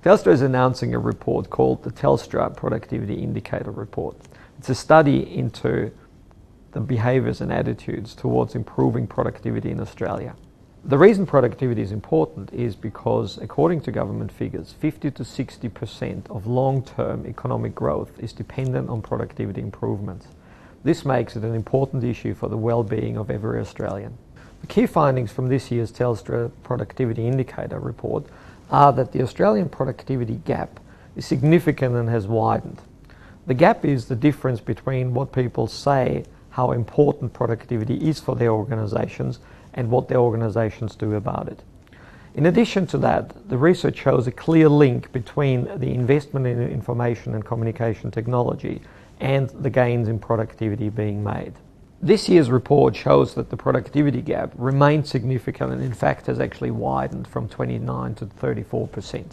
Telstra is announcing a report called the Telstra Productivity Indicator Report. It's a study into the behaviours and attitudes towards improving productivity in Australia. The reason productivity is important is because, according to government figures, 50 to 60% of long-term economic growth is dependent on productivity improvements. This makes it an important issue for the well-being of every Australian. The key findings from this year's Telstra Productivity Indicator Report are that the Australian productivity gap is significant and has widened. The gap is the difference between what people say how important productivity is for their organisations and what their organisations do about it. In addition to that, the research shows a clear link between the investment in information and communication technology and the gains in productivity being made. This year's report shows that the productivity gap remains significant and in fact has actually widened from 29 to 34%.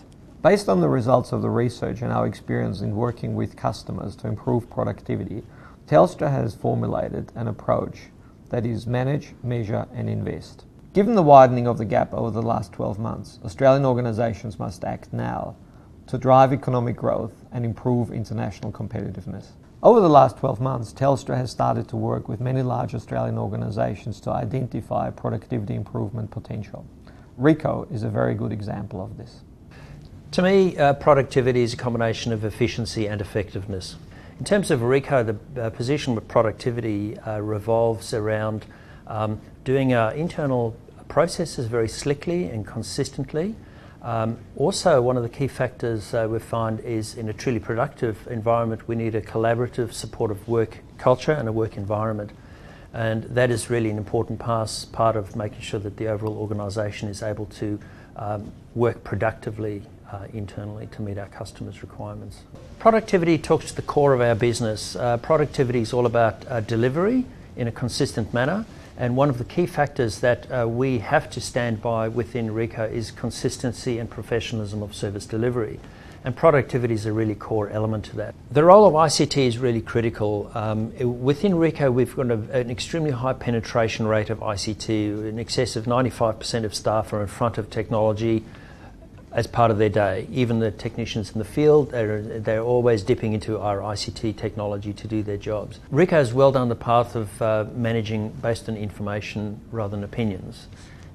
Based on the results of the research and our experience in working with customers to improve productivity, Telstra has formulated an approach that is manage, measure and invest. Given the widening of the gap over the last 12 months, Australian organisations must act now to drive economic growth and improve international competitiveness. Over the last 12 months, Telstra has started to work with many large Australian organisations to identify productivity improvement potential. Ricoh is a very good example of this. To me, productivity is a combination of efficiency and effectiveness. In terms of Ricoh, the position with productivity revolves around doing our internal processes very slickly and consistently. Also, one of the key factors we find is in a truly productive environment, we need a collaborative, supportive work culture and a work environment. And that is really an important part of making sure that the overall organisation is able to work productively internally to meet our customers' requirements. Productivity talks to the core of our business. Productivity is all about delivery in a consistent manner, and one of the key factors that we have to stand by within Ricoh is consistency and professionalism of service delivery, and productivity is a really core element to that. The role of ICT is really critical. Within Ricoh, we've got an extremely high penetration rate of ICT. In excess of 95% of staff are in front of technology as part of their day. Even the technicians in the field, they're always dipping into our ICT technology to do their jobs. Ricoh has well done the path of managing based on information rather than opinions,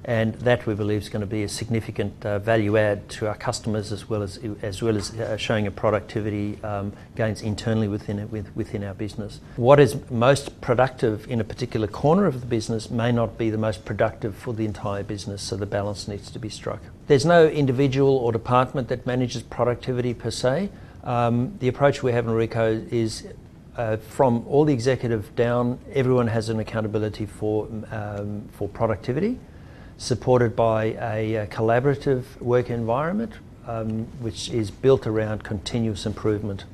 and that we believe is going to be a significant value add to our customers as well as showing a productivity gains internally within our business. What is most productive in a particular corner of the business may not be the most productive for the entire business, so the balance needs to be struck. There's no individual or department that manages productivity per se. The approach we have in Ricoh is from all the executive down, everyone has an accountability for productivity, supported by a collaborative work environment which is built around continuous improvement.